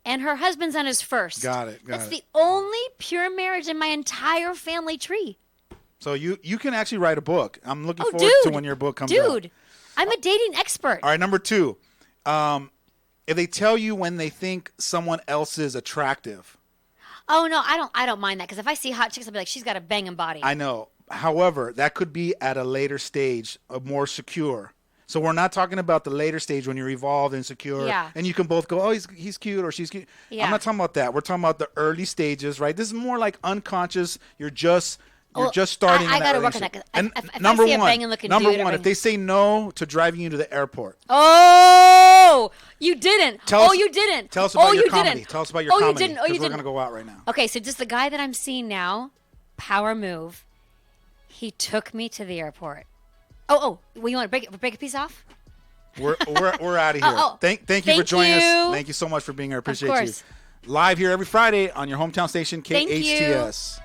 and her husband's on his first. Got it. That's the only pure marriage in my entire family tree. So you can actually write a book. I'm looking forward to when your book comes out. Dude, I'm a dating expert. All right, number 2. If they tell you when they think someone else is attractive. Oh no, I don't mind that, because if I see hot chicks, I'll be like, she's got a banging body. I know. However, that could be at a later stage, more secure. So we're not talking about the later stage when you're evolved and secure, and you can both go, oh, he's cute or she's cute. Yeah. I'm not talking about that. We're talking about the early stages, right? This is more like unconscious. You're just starting. I gotta work on that. And if number I see a banging looking dude, if they say no to driving you to the airport. Oh, you didn't. You didn't. Tell us about your comedy. Didn't. Tell us about your comedy. You didn't. Oh, you didn't. We're gonna go out right now. Okay, so just the guy that I'm seeing now, power move. He took me to the airport. Well, you want to break a piece off? We're out of here. Thank you for joining us. Thank you so much for being here. Appreciate you. Live here every Friday on your hometown station, KHTS.